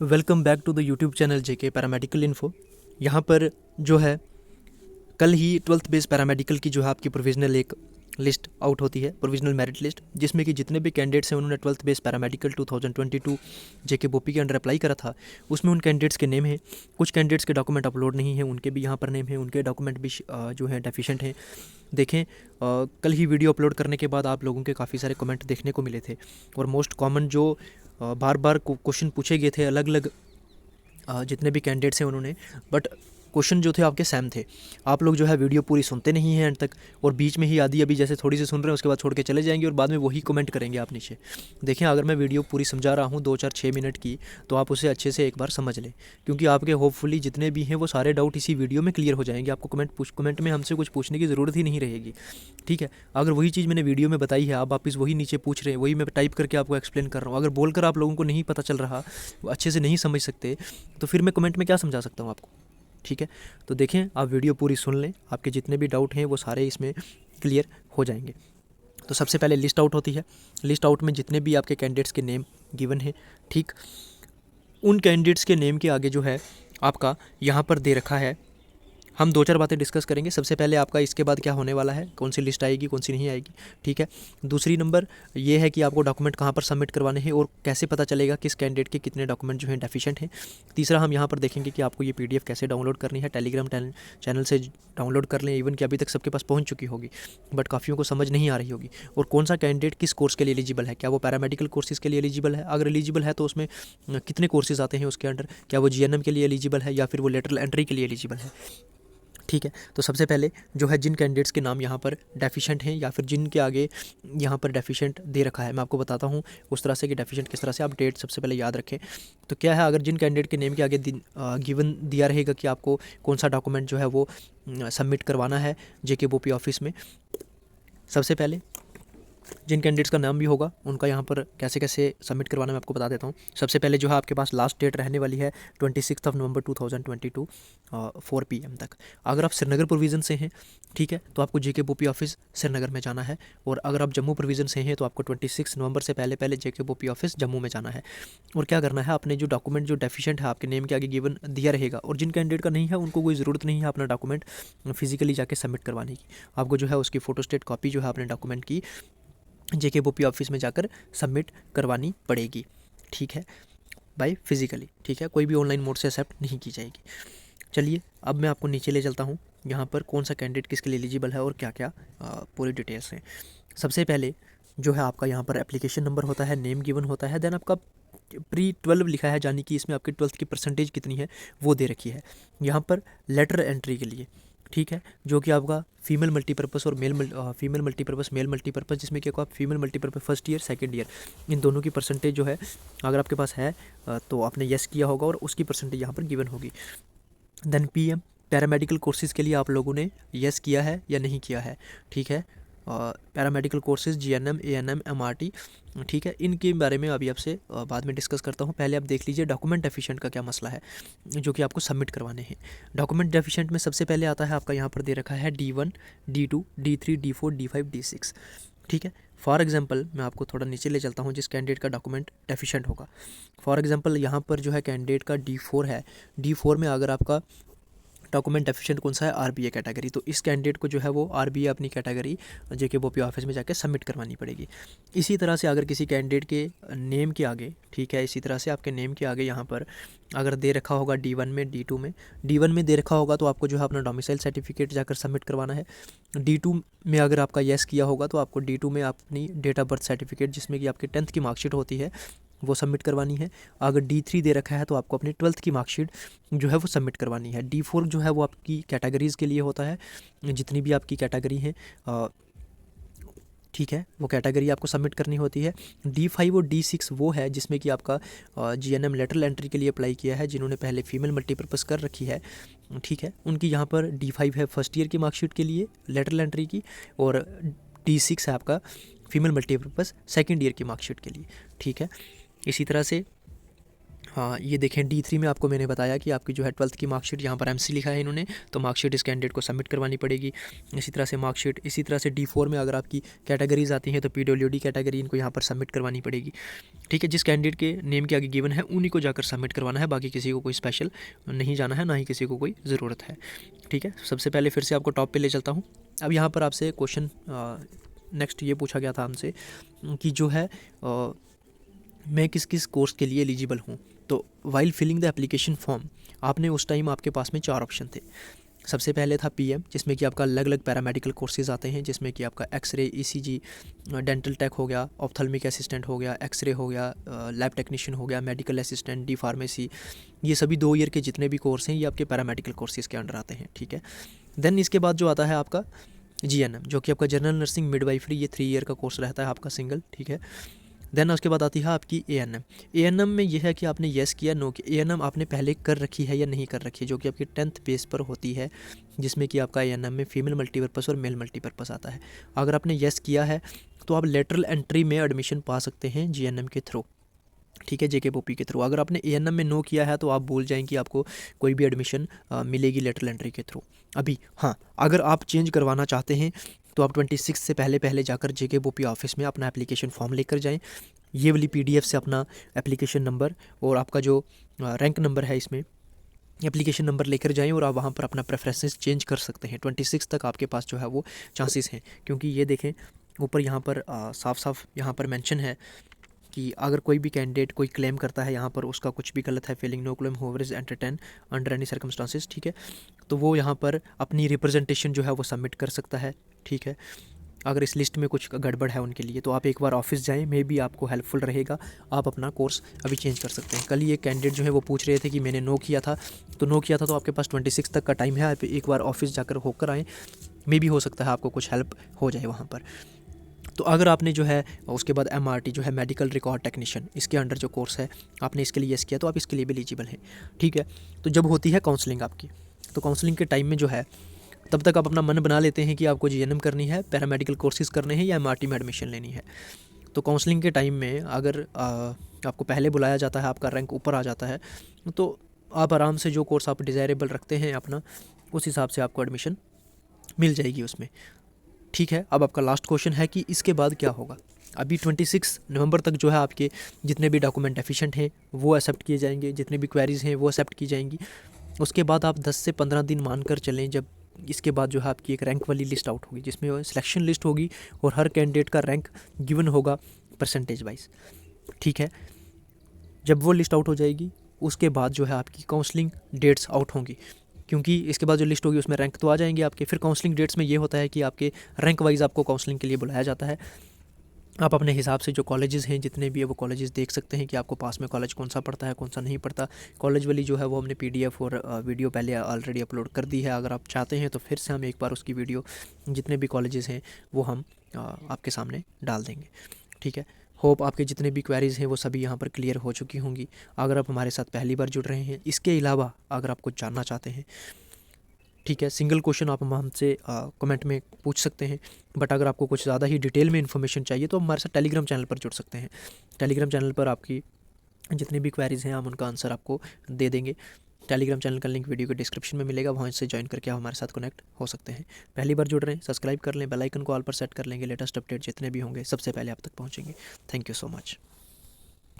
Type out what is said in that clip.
Welcome back to the YouTube channel JK paramedical info. यहाँ पर जो है कल ही 12th बेस पैरामेडिकल की जो है आपकी प्रोविजनल एक लिस्ट आउट होती है, प्रोविजनल मेरिट लिस्ट, जिसमें कि जितने भी कैंडिडेट्स हैं उन्होंने 12th बेस पैरामेडिकल 2022 जेके बोपी के अंडर अप्लाई करा था, उसमें उन कैंडिडेट्स के नेम हैं। कुछ कैंडिडेट्स के डॉक्यूमेंट अपलोड नहीं हैं, उनके भी यहाँ पर नेम है, उनके डॉक्यूमेंट भी जो है डेफिशिएंट हैं। देखें, कल ही वीडियो अपलोड करने के बाद आप लोगों के काफ़ी सारे कमेंट देखने को मिले थे और मोस्ट कॉमन जो बार बार क्वेश्चन पूछे गए थे अलग अलग जितने भी कैंडिडेट्स हैं उन्होंने, बट क्वेश्चन जो थे आपके सेम थे। आप लोग जो है वीडियो पूरी सुनते नहीं हैं एंड तक, और बीच में ही आधी अभी जैसे थोड़ी सी सुन रहे हैं उसके बाद छोड़ के चले जाएंगे और बाद में वही कमेंट करेंगे आप नीचे। देखें, अगर मैं वीडियो पूरी समझा रहा हूँ 2-4-6 मिनट की, तो आप उसे अच्छे से एक बार समझ लें, क्योंकि आपके होपफुली जितने भी हैं वो सारे डाउट इसी वीडियो में क्लियर हो जाएंगे। आपको कमेंट में हमसे कुछ पूछने की ज़रूरत ही नहीं रहेगी। ठीक है, अगर वही चीज़ मैंने वीडियो में बताई है, आप वापस वही नीचे पूछ रहे हैं, वही मैं टाइप करके आपको एक्सप्लेन कर रहा हूँ, अगर बोलकर आप लोगों को नहीं पता चल रहा, अच्छे से नहीं समझ सकते, तो फिर मैं कमेंट में क्या समझा सकता हूँ आपको। ठीक है, तो देखें, आप वीडियो पूरी सुन लें, आपके जितने भी डाउट हैं वो सारे इसमें क्लियर हो जाएंगे। तो सबसे पहले लिस्ट आउट होती है। लिस्ट आउट में जितने भी आपके कैंडिडेट्स के नेम गिवन हैं, ठीक, उन कैंडिडेट्स के नेम के आगे जो है आपका यहाँ पर दे रखा है। हम 2-4 बातें डिस्कस करेंगे। सबसे पहले आपका इसके बाद क्या होने वाला है, कौन सी लिस्ट आएगी, कौन सी नहीं आएगी। ठीक है, दूसरी नंबर ये है कि आपको डॉक्यूमेंट कहाँ पर सबमिट करवाने हैं और कैसे पता चलेगा किस कैंडिडेट के कितने डॉक्यूमेंट जो हैं डेफिशिएंट हैं। तीसरा, हम यहाँ पर देखेंगे कि आपको ये पीडीएफ कैसे डाउनलोड करनी है। टेलीग्राम चैनल से डाउनलोड कर लें, इवन कि अभी तक सबके पास पहुँच चुकी होगी, बट काफ़ियों को समझ नहीं आ रही होगी। और कौन सा कैंडिडेट किस कोर्स के लिए एलिजिबल है, क्या वो पैरामेडिकल कोर्सेज़ के लिए एलिजिबल है, अगर एलिजिबल है तो उसमें कितने कोर्सेज़ आते हैं उसके अंडर, क्या वो जीएनएम के लिए एलिजिबल है या फिर वो लेटरल एंट्री के लिए एलिजिबल है। ठीक है, तो सबसे पहले जो है जिन कैंडिडेट्स के नाम यहाँ पर डेफिशिएंट हैं या फिर जिनके आगे यहाँ पर डेफिशिएंट दे रखा है, मैं आपको बताता हूँ उस तरह से कि डेफिशिएंट किस तरह से। आप डेट सबसे पहले याद रखें। तो क्या है, अगर जिन कैंडिडेट के नेम के आगे गिवन दिया रहेगा कि आपको कौन सा डॉक्यूमेंट जो है वो सबमिट करवाना है जेके बोपी ऑफिस में, सबसे पहले जिन कैंडिडेट्स का नाम भी होगा उनका यहाँ पर कैसे कैसे सबमिट करवाना मैं आपको बता देता हूँ। सबसे पहले जो है आपके पास लास्ट डेट रहने वाली है 26 नवंबर 2022 4 PM तक। अगर आप श्रीनगर प्रोविज़न से हैं, ठीक है, तो आपको जेके बोपी ऑफिस श्रीनगर में जाना है, और अगर आप जम्मू प्रोविज़न से हैं तो आपको 26 नवंबर से पहले पहले जेके बोपी ऑफिस जम्मू में जाना है। और क्या करना है, अपने जो डॉक्यूमेंट जो डेफिशिएंट है आपके नेम के आगे गिवन दिया रहेगा, और जिन कैंडिडेट का नहीं है उनको कोई ज़रूरत नहीं है अपना डॉक्यूमेंट फिजिकली जाके सबमिट करवाने की। आपको जो है उसकी फोटोस्टेट कॉपी जो है अपने डॉक्यूमेंट की जेके बोपी ऑफिस में जाकर सबमिट करवानी पड़ेगी। ठीक है, बाय फिजिकली। ठीक है, कोई भी ऑनलाइन मोड से एक्सेप्ट नहीं की जाएगी। चलिए, अब मैं आपको नीचे ले चलता हूँ, यहाँ पर कौन सा कैंडिडेट किसके लिए एलिजिबल है और क्या क्या पूरी डिटेल्स हैं। सबसे पहले जो है आपका यहाँ पर एप्लीकेशन नंबर होता है, नेम गिवन होता है, देन आपका प्री-12 लिखा है, यानी कि इसमें आपकी 12th की परसेंटेज कितनी है वो दे रखी है। यहाँ पर लेटर एंट्री के लिए, ठीक है, जो कि आपका फीमेल मल्टीपर्पज़ और फीमेल मल्टीपर्पज़ मेल मल्टीपर्पज़, जिसमें कि आप female multipurpose first year second year in दोनों की परसेंटेज जो है अगर आपके पास है तो आपने येस किया होगा और उसकी परसेंटेज यहाँ पर गिवन होगी। देन पीएम पैरामेडिकल कोर्सेज़ के लिए आप लोगों ने येस किया है या नहीं किया है। ठीक है, paramedical courses GNM ANM MRT, ठीक है, इनके बारे में अभी आपसे बाद में डिस्कस करता हूँ। पहले आप देख लीजिए डॉक्यूमेंट डेफिशिएंट का क्या मसला है जो कि आपको सबमिट करवाने हैं। डॉक्यूमेंट डेफिशिएंट में सबसे पहले आता है आपका यहाँ पर दे रखा है D1 D2 D3 D4 D5 D6। ठीक है, फॉर एग्जांपल मैं आपको थोड़ा नीचे ले चलता हूँ जिस कैंडिडेट का डॉक्यूमेंट डेफिशिएंट होगा। फॉर एग्जांपल यहाँ पर जो है कैंडिडेट का D4 है, D4 में अगर आपका डॉक्यूमेंट डेफिशिएंट कौन सा है, आरबीए कैटेगरी, तो इस कैंडिडेट को जो है वो आरबीए अपनी कैटेगरी जेके बोपी ऑफिस में जाके सबमिट करवानी पड़ेगी। इसी तरह से अगर किसी कैंडिडेट के नेम के आगे, ठीक है, इसी तरह से आपके नेम के आगे यहाँ पर अगर दे रखा होगा D1 में D2 में, D1 में दे रखा होगा तो आपको जो है अपना डोमिसाइल सर्टिफिकेट जाकर सबमिट करवाना है। D2 में अगर आपका येस किया होगा तो आपको D2 में अपनी डेट ऑफ बर्थ सर्टिफिकेट जिसमें कि आपकी 10th की मार्कशीट होती है वो सबमिट करवानी है। अगर D3 दे रखा है तो आपको अपनी 12th की मार्कशीट जो है वो सबमिट करवानी है। D4 जो है वो आपकी कैटेगरीज़ के लिए होता है, जितनी भी आपकी कैटेगरी हैं, ठीक है, वो कैटेगरी आपको सबमिट करनी होती है। D5 और D6 वो है जिसमें कि आपका जीएनएम लेटरल एंट्री के लिए अप्लाई किया है, जिन्होंने पहले फीमेल मल्टीपर्पज़ कर रखी है, ठीक है, उनकी यहाँ पर D5 है फर्स्ट ईयर की मार्कशीट के लिए लेटरल एंट्री की, और D6 है आपका फीमेल मल्टीपर्पज़ सेकेंड ईयर की मार्कशीट के लिए। ठीक है, इसी तरह से हाँ, ये देखें D3 में आपको मैंने बताया कि आपकी जो है 12th की मार्कशीट, यहाँ पर MC लिखा है इन्होंने, तो मार्कशीट इस कैंडिडेट को सबमिट करवानी पड़ेगी। इसी तरह से मार्कशीट, इसी तरह से D4 में अगर आपकी कैटेगरीज आती हैं तो PWD कैटेगरी इनको यहाँ पर सबमिट करवानी पड़ेगी। ठीक है, जिस कैंडिडेट के नेम के आगे गिवन है उन्हीं को जाकर सबमिट करवाना है, बाकी किसी को कोई स्पेशल नहीं जाना है, ना ही किसी को कोई ज़रूरत है। ठीक है, सबसे पहले फिर से आपको टॉप पे ले चलता हूँ। अब यहाँ पर आपसे क्वेश्चन नेक्स्ट ये पूछा गया था हमसे कि जो है मैं किस किस कोर्स के लिए एलिजिबल हूँ। तो while filling the application form, आपने उस टाइम आपके पास में 4 ऑप्शन थे। सबसे पहले था PM, जिसमें कि आपका अलग अलग पैरामेडिकल कोर्सेज आते हैं, जिसमें कि आपका एक्सरे, ECG, डेंटल टेक हो गया, ऑप्थल्मिक असिस्टेंट हो गया, एक्सरे हो गया, लैब टेक्नीशियन हो गया, मेडिकल असिस्टेंट, D फार्मेसी, ये सभी 2 ईयर के जितने भी कोर्स हैं ये आपके पैरामेडिकल कोर्सेज के अंडर आते हैं। ठीक है, देन इसके बाद जो आता है आपका GNM, जो कि आपका जनरल नर्सिंग मिडवाइफरी, ये 3 ईयर का कोर्स रहता है आपका सिंगल। ठीक है, देन उसके बाद आती है आपकी ANM में यह है कि आपने येस किया, नो किया। ANM आपने पहले कर रखी है या नहीं कर रखी है, जो कि आपकी 10th बेस पर होती है, जिसमें कि आपका ANM में फीमेल मल्टीपर्पज़ और मेल मल्टीपर्पज़ आता है। अगर आपने येस किया है तो आप लेटरल एंट्री में एडमिशन पा सकते हैं GNM के थ्रू। ठीक है, JKPOP के थ्रू। अगर आपने ANM में नो किया है तो आप भूल जाएं कि आपको कोई भी एडमिशन मिलेगी लेटरल एंट्री के थ्रू अभी। हाँ, अगर आप चेंज करवाना चाहते हैं तो आप 26 से पहले पहले जाकर JKPOP ऑफिस में अपना एप्लीकेशन फॉर्म लेकर जाएं। ये वाली PDF से अपना एप्लीकेशन नंबर और आपका जो रैंक नंबर है इसमें एप्लीकेशन नंबर लेकर जाएं और आप वहाँ पर अपना प्रेफरेंसेस चेंज कर सकते हैं। 26 तक आपके पास जो है वो चांसेस हैं, क्योंकि ये देखें ऊपर यहाँ पर साफ साफ यहाँ पर मेंशन है कि अगर कोई भी कैंडिडेट कोई क्लेम करता है यहाँ पर उसका कुछ भी गलत है, failing no claim however is entertain under any circumstances. ठीक है, तो वो यहाँ पर अपनी रिप्रेजेंटेशन जो है वो सबमिट कर सकता है। ठीक है, अगर इस लिस्ट में कुछ गड़बड़ है उनके लिए, तो आप एक बार ऑफिस जाएं, मे भी आपको हेल्पफुल रहेगा, आप अपना कोर्स अभी चेंज कर सकते हैं। कल ही एक कैंडिडेट जो है वो पूछ रहे थे कि मैंने नो किया था, तो आपके पास 26 तक का टाइम है, आप एक बार ऑफिस जाकर होकर आएँ, मे भी हो सकता है आपको कुछ हेल्प हो जाए वहाँ पर। तो अगर आपने जो है उसके बाद MRT जो है मेडिकल रिकॉर्ड टेक्नीशियन, इसके अंडर जो कोर्स है आपने इसके लिए येस किया तो आप इसके लिए भी एलिजिबल हैं। ठीक है, तो जब होती है काउंसलिंग आपकी, तो काउंसलिंग के टाइम में जो है तब तक आप अपना मन बना लेते हैं कि आपको GNM करनी है, पैरामेडिकल कोर्सेज करने हैं या MRT में एडमिशन लेनी है। तो काउंसलिंग के टाइम में अगर आपको पहले बुलाया जाता है, आपका रैंक ऊपर आ जाता है, तो आप आराम से जो कोर्स आप डिज़ायरेबल रखते हैं अपना, उस हिसाब से आपको एडमिशन मिल जाएगी उसमें। ठीक है, अब आपका लास्ट क्वेश्चन है कि इसके बाद क्या होगा। अभी 26 नवंबर तक जो है आपके जितने भी डॉक्यूमेंट एफिशिएंट हैं वो एक्सेप्ट किए जाएंगे, जितने भी क्वेरीज़ हैं वो एक्सेप्ट की जाएंगी। उसके बाद आप 10 से 15 दिन मानकर चलें, जब इसके बाद जो है आपकी एक रैंक वाली लिस्ट आउट होगी, जिसमें सिलेक्शन लिस्ट होगी और हर कैंडिडेट का रैंक गिवन होगा परसेंटेज वाइज। ठीक है, जब वो लिस्ट आउट हो जाएगी उसके बाद जो है आपकी काउंसलिंग डेट्स आउट होंगी, क्योंकि इसके बाद जो लिस्ट होगी उसमें रैंक तो आ जाएंगे आपके। फिर काउंसलिंग डेट्स में ये होता है कि आपके रैंक वाइज आपको काउंसलिंग के लिए बुलाया जाता है। आप अपने हिसाब से जो कॉलेजेस हैं जितने भी है वो कॉलेजेस देख सकते हैं कि आपको पास में कॉलेज कौन सा पड़ता है, कौन सा नहीं पड़ता। कॉलेज वाली जो है वो हमने PDF और वीडियो पहले ऑलरेडी अपलोड कर दी है, अगर आप चाहते हैं तो फिर से हम एक बार उसकी वीडियो जितने भी कॉलेजेस हैं वो हम आपके सामने डाल देंगे। ठीक है, होप आपके जितने भी क्वेरीज़ हैं वो सभी यहाँ पर क्लियर हो चुकी होंगी। अगर आप हमारे साथ पहली बार जुड़ रहे हैं, इसके अलावा अगर आप कुछ जानना चाहते हैं, ठीक है, सिंगल क्वेश्चन आप हमसे कमेंट में पूछ सकते हैं, बट अगर आपको कुछ ज़्यादा ही डिटेल में इन्फॉर्मेशन चाहिए तो हमारे साथ टेलीग्राम चैनल पर जुड़ सकते हैं। टेलीग्राम चैनल पर आपकी जितनी भी क्वेरीज़ हैं हम उनका आंसर आपको दे देंगे। टेलीग्राम चैनल का लिंक वीडियो के डिस्क्रिप्शन में मिलेगा, वहाँ से ज्वाइन करके आप हमारे साथ कनेक्ट हो सकते हैं। पहली बार जुड़ रहे हैं, सब्सक्राइब कर लें, बेल आइकन को ऑल पर सेट कर लेंगे, लेटेस्ट अपडेट जितने भी होंगे सबसे पहले आप तक पहुँचेंगे। Thank you so much.